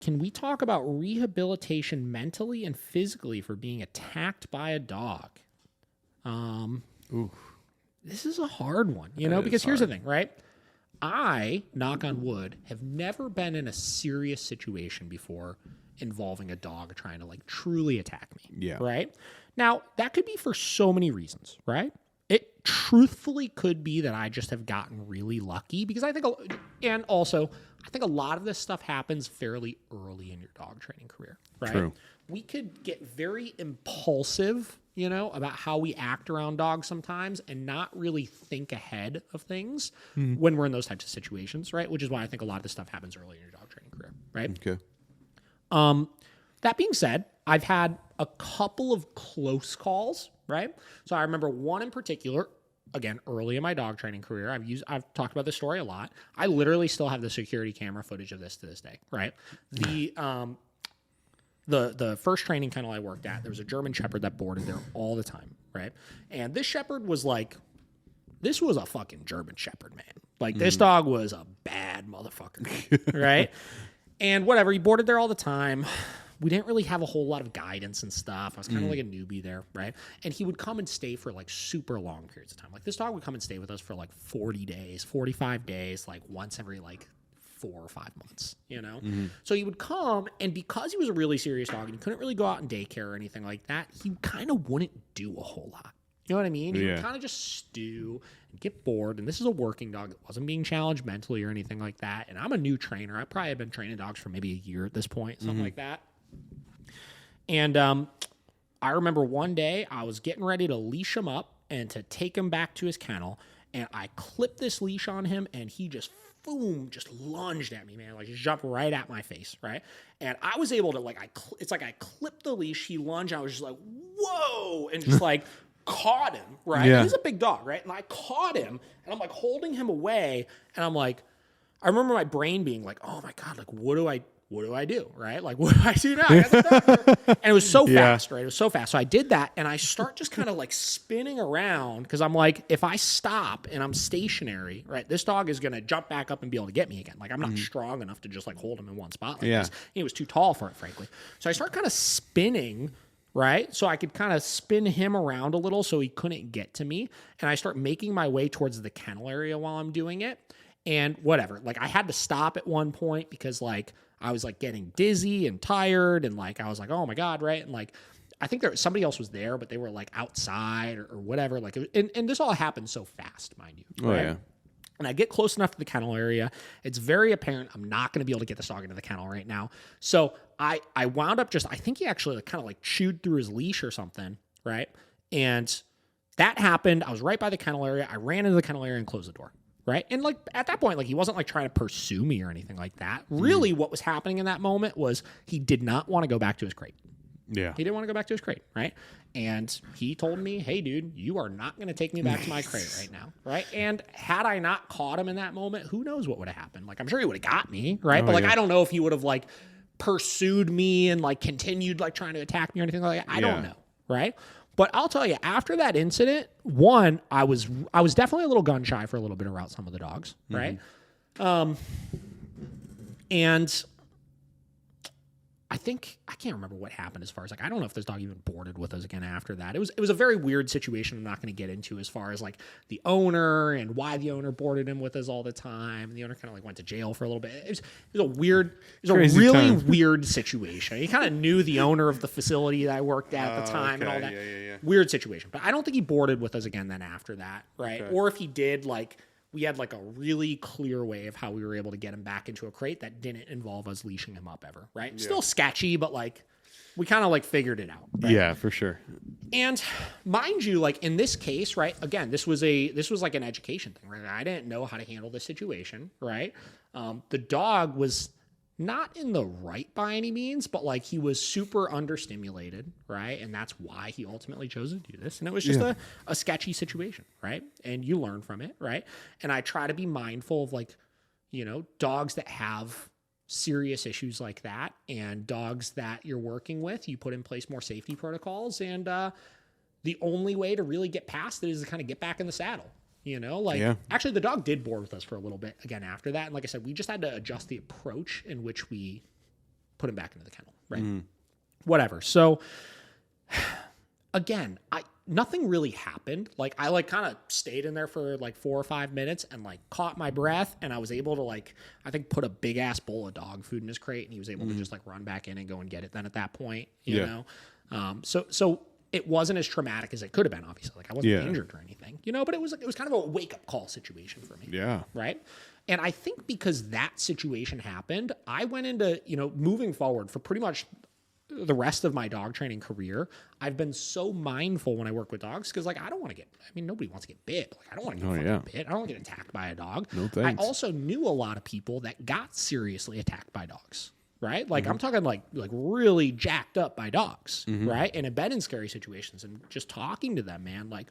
can we talk about rehabilitation mentally and physically for being attacked by a dog? This is a hard one, because here's the thing, right? I, knock on wood, have never been in a serious situation before involving a dog trying to like truly attack me. Yeah. Right? Now, that could be for so many reasons, right? It truthfully could be that I just have gotten really lucky because I think a lot of this stuff happens fairly early in your dog training career, right? True. We could get very impulsive, about how we act around dogs sometimes and not really think ahead of things when we're in those types of situations, right? Which is why I think a lot of this stuff happens early in your dog training career, right? Okay. That being said, I've had a couple of close calls, right? So I remember one in particular, again, early in my dog training career. I've talked about this story a lot. I literally still have the security camera footage of this to this day, right? The first training kennel I worked at, there was a German Shepherd that boarded there all the time, right? And this Shepherd was like, this was a fucking German Shepherd, man. Like, this dog was a bad motherfucker, right? And whatever, he boarded there all the time. We didn't really have a whole lot of guidance and stuff. I was kind of like a newbie there, right? And he would come and stay for like super long periods of time. Like, this dog would come and stay with us for like 40 days, 45 days, like once every like 4 or 5 months, So he would come, and because he was a really serious dog and he couldn't really go out in daycare or anything like that, he kind of wouldn't do a whole lot. You know what I mean? He would kind of just stew and get bored. And this is a working dog that wasn't being challenged mentally or anything like that. And I'm a new trainer. I probably have been training dogs for maybe a year at this point, something like that. And I remember one day I was getting ready to leash him up and to take him back to his kennel. And I clipped this leash on him, and he just lunged at me, man. Like, just jumped right at my face, right? And I was able to, it's like I clipped the leash, he lunged, and I was just like, whoa, and just like caught him, right? Yeah. He's a big dog, right? And I caught him, and I'm like holding him away, and I'm like, I remember my brain being like, oh my God, like, what do I do, right? Like, what do I do now? And it was so fast, right? It was so fast. So I did that, and I start just kind of like spinning around because I'm like, if I stop and I'm stationary, right, this dog is going to jump back up and be able to get me again. Like, I'm not strong enough to just like hold him in one spot like this. He was too tall for it, frankly. So I start kind of spinning, right? So I could kind of spin him around a little so he couldn't get to me. And I start making my way towards the kennel area while I'm doing it. And whatever, like I had to stop at one point because like I was like getting dizzy and tired, and like I was like, oh my God, right? And like I think somebody else was there, but they were like outside or whatever. Like, and this all happened so fast, mind you. Oh right? yeah. And I get close enough to the kennel area. It's very apparent I'm not going to be able to get this dog into the kennel right now. So I wound up I think he actually like, kind of like chewed through his leash or something, right? And that happened. I was right by the kennel area. I ran into the kennel area and closed the door. Right. And like at that point, like he wasn't like trying to pursue me or anything like that. Really, what was happening in that moment was he did not want to go back to his crate. Yeah. He didn't want to go back to his crate. Right. And he told me, hey, dude, you are not going to take me back to my crate right now. Right. And had I not caught him in that moment, who knows what would have happened? Like, I'm sure he would have got me. Right. But like, I don't know if he would have like pursued me and like continued like trying to attack me or anything like that. I don't know. Right. But I'll tell you, after that incident, one, I was definitely a little gun shy for a little bit around some of the dogs, right? And I can't remember what happened as far as like, I don't know if this dog even boarded with us again after that. It was a very weird situation I'm not going to get into as far as like the owner and why the owner boarded him with us all the time. The owner kind of like went to jail for a little bit. It was a really weird situation. He kind of knew the owner of the facility that I worked at the time and all that. Yeah. Weird situation. But I don't think he boarded with us again then after that, right? Okay. Or if he did, like, we had like a really clear way of how we were able to get him back into a crate that didn't involve us leashing him up ever, right? Yeah. Still sketchy, but like we kind of like figured it out. Right? Yeah, for sure. And mind you, like in this case, right? Again, this was like an education thing, right? I didn't know how to handle this situation, right? The dog was not in the right by any means, but like he was super understimulated, right? And that's why he ultimately chose to do this. And it was just a sketchy situation, right? And you learn from it, right? And I try to be mindful of like, dogs that have serious issues like that and dogs that you're working with, you put in place more safety protocols. And the only way to really get past it is to kind of get back in the saddle. Actually the dog did board with us for a little bit again after that. And like I said, we just had to adjust the approach in which we put him back into the kennel, right? Whatever. So again, nothing really happened. Like I like kind of stayed in there for like 4 or 5 minutes and like caught my breath, and I was able to like, I think put a big ass bowl of dog food in his crate, and he was able to just like run back in and go and get it then at that point, you know? So it wasn't as traumatic as it could have been, obviously. Like I wasn't injured or anything, you know, but it was kind of a wake up call situation for me. Yeah. Right. And I think because that situation happened, I went into, you know, moving forward for pretty much the rest of my dog training career, I've been so mindful when I work with dogs because, like, I don't want to get, I mean, nobody wants to get bit. Like, I don't want to get fucking bit. I don't want to get attacked by a dog. No thanks. I also knew a lot of people that got seriously attacked by dogs, right? Like, I'm talking like really jacked up by dogs, right? And have been in scary situations, and just talking to them, man, like,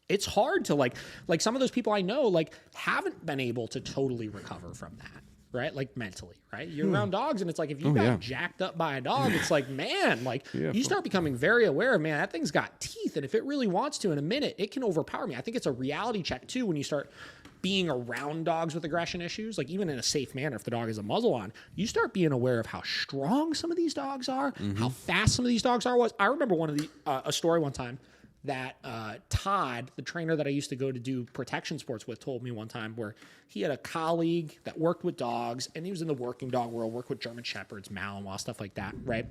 it's hard to like some of those people I know, like, haven't been able to totally recover from that. Right? Like mentally, right? You're around dogs, and it's like, if you got jacked up by a dog, it's like, man, like you start becoming very aware of, man, that thing's got teeth. And if it really wants to in a minute, it can overpower me. I think it's a reality check too, when you start being around dogs with aggression issues, like even in a safe manner, if the dog has a muzzle on, you start being aware of how strong some of these dogs are, how fast some of these dogs are. I remember a story one time that Todd, the trainer that I used to go to do protection sports with, told me one time, where he had a colleague that worked with dogs, and he was in the working dog world, worked with German Shepherds, Malinois, stuff like that, right?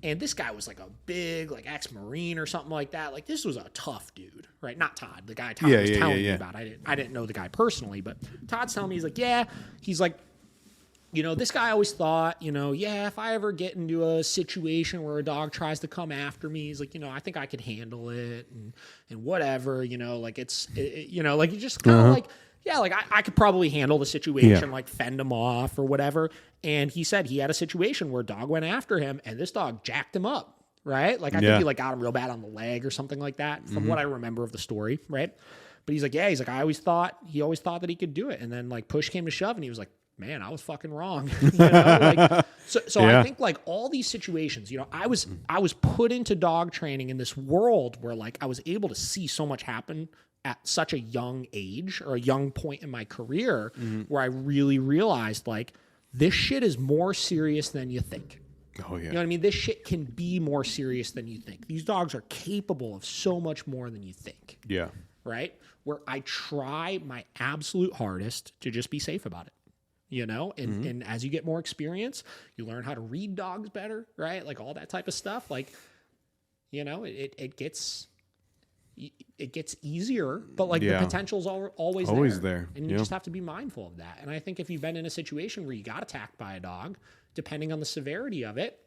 And this guy was like a big, like, ex-Marine or something like that. Like, this was a tough dude, right? Not Todd, the guy Todd was telling me about. I didn't know the guy personally, but Todd's telling me, he's like, you know, this guy always thought, you know, if I ever get into a situation where a dog tries to come after me, he's like, you know, I think I could handle it and whatever, you know, like you know, like you just kind of like, like I could probably handle the situation, like fend him off or whatever. And he said he had a situation where a dog went after him, and this dog jacked him up, right? Like I think he like got him real bad on the leg or something like that, from what I remember of the story, right? But he's like, he always thought that he could do it. And then like push came to shove, and he was like, man, I was fucking wrong. You know? Like, so I think like all these situations, you know, I was put into dog training in this world where like I was able to see so much happen at such a young age, or a young point in my career, where I really realized like this shit is more serious than you think. Oh yeah. You know what I mean? This shit can be more serious than you think. These dogs are capable of so much more than you think. Yeah. Right? Where I try my absolute hardest to just be safe about it. You know, and as you get more experience, you learn how to read dogs better, right? Like all that type of stuff. Like, you know, it gets easier, but like the potential's always there. And you just have to be mindful of that. And I think if you've been in a situation where you got attacked by a dog, depending on the severity of it,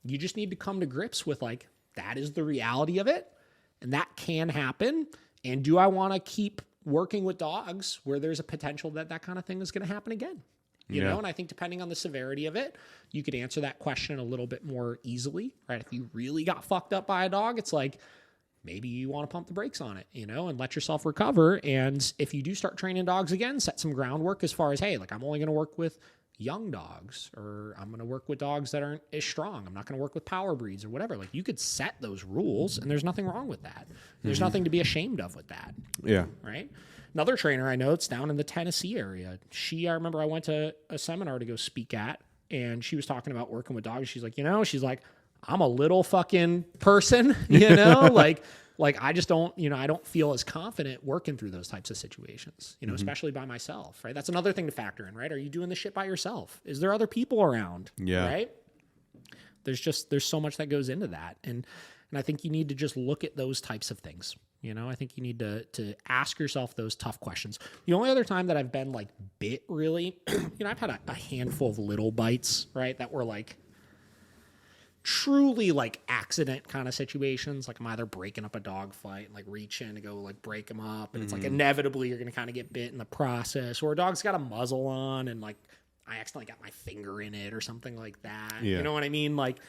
you just need to come to grips with like, that is the reality of it, and that can happen. And do I want to keep working with dogs where there's a potential that kind of thing is going to happen again? You know, and I think depending on the severity of it, you could answer that question a little bit more easily, right? If you really got fucked up by a dog, it's like, maybe you want to pump the brakes on it, you know, and let yourself recover. And if you do start training dogs again, set some groundwork as far as, hey, like I'm only going to work with young dogs, or I'm going to work with dogs that aren't as strong. I'm not going to work with power breeds or whatever. Like you could set those rules, and there's nothing wrong with that. There's nothing to be ashamed of with that. Yeah. Right. Another trainer I know, it's down in the Tennessee area. I remember I went to a seminar to go speak at, and she was talking about working with dogs. She's like, I'm a little fucking person, you know, like I just don't, I don't feel as confident working through those types of situations, you know, especially by myself, right? That's another thing to factor in, right? Are you doing this shit by yourself? Is there other people around? Yeah. Right? There's so much that goes into that. And I think you need to just look at those types of things. You know, I think you need to ask yourself those tough questions. The only other time that I've been like bit really, I've had a handful of little bites, right? That were like truly like accident kind of situations. Like I'm either breaking up a dog fight and like reach in to go like break them up. And it's like inevitably you're going to kind of get bit in the process, or a dog's got a muzzle on and like I accidentally got my finger in it or something like that. Yeah. You know what I mean? Like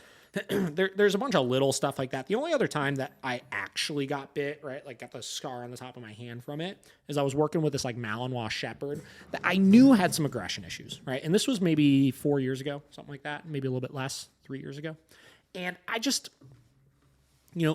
there's a bunch of little stuff like that. The only other time that I actually got bit, right, like got the scar on the top of my hand from it, is I was working with this like Malinois Shepherd that I knew had some aggression issues, right? And this was maybe 4 years ago, something like that, maybe a little bit less, 3 years ago. And I just,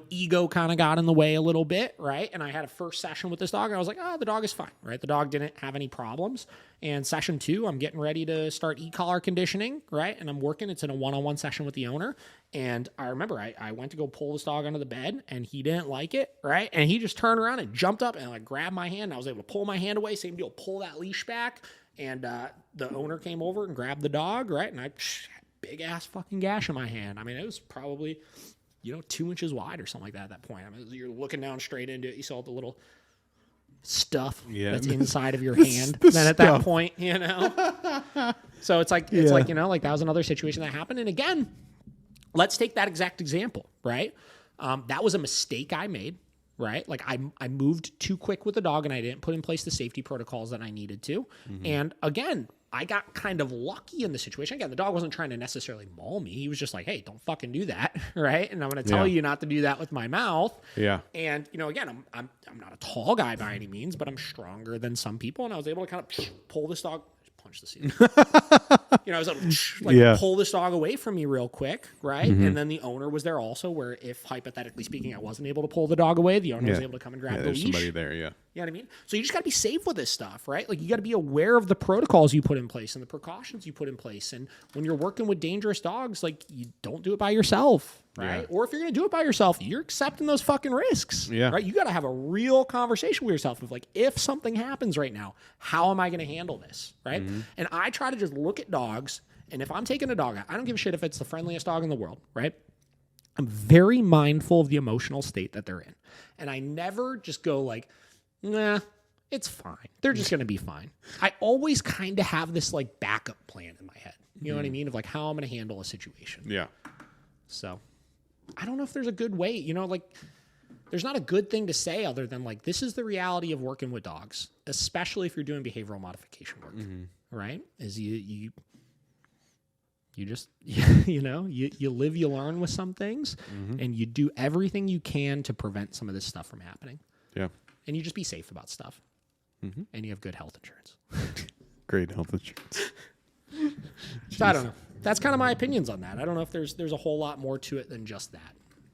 ego kind of got in the way a little bit, right? And I had a first session with this dog, and I was like, oh, the dog is fine, right? The dog didn't have any problems. And session 2, I'm getting ready to start e-collar conditioning, right? And I'm working. It's in a one-on-one session with the owner. And I remember I went to go pull this dog under the bed, and he didn't like it, right? And he just turned around and jumped up and like grabbed my hand. And I was able to pull my hand away, same deal, pull that leash back. And the owner came over and grabbed the dog, right? And I had big ass fucking gash in my hand. I mean, it was probably 2 inches wide or something like that at that point. I mean, you're looking down straight into it. You saw the little stuff that's inside of your hand. Then at that point, So it's like that was another situation that happened. And again, let's take that exact example, right? That was a mistake I made, right? Like I moved too quick with the dog and I didn't put in place the safety protocols that I needed to. Mm-hmm. And again, I got kind of lucky in the situation. Again, the dog wasn't trying to necessarily maul me. He was just like, hey, don't fucking do that, right? And I'm going to tell you not to do that with my mouth. Yeah. And, again, I'm not a tall guy by any means, but I'm stronger than some people. And I was able to kind of pull this dog, punch the ceiling. I was able to pull this dog away from me real quick, right? Mm-hmm. And then the owner was there also, where if hypothetically speaking, I wasn't able to pull the dog away, the owner was able to come and grab the leash. There's somebody there, yeah. You know what I mean? So you just got to be safe with this stuff, right? Like you got to be aware of the protocols you put in place and the precautions you put in place. And when you're working with dangerous dogs, like you don't do it by yourself, right? Yeah. Or if you're going to do it by yourself, you're accepting those fucking risks, right? You got to have a real conversation with yourself of like, if something happens right now, how am I going to handle this, right? Mm-hmm. And I try to just look at dogs, and if I'm taking a dog out, I don't give a shit if it's the friendliest dog in the world, right? I'm very mindful of the emotional state that they're in. And I never just go like, nah, it's fine. They're just going to be fine. I always kind of have this like backup plan in my head. You know what I mean? Of like how I'm going to handle a situation. Yeah. So I don't know if there's a good way, there's not a good thing to say other than like, this is the reality of working with dogs, especially if you're doing behavioral modification work, right? Is you just, you live, you learn with some things, and you do everything you can to prevent some of this stuff from happening. Yeah. And you just be safe about stuff. And you have good health insurance. Great health insurance. So I don't know. That's kind of my opinions on that. I don't know if there's a whole lot more to it than just that.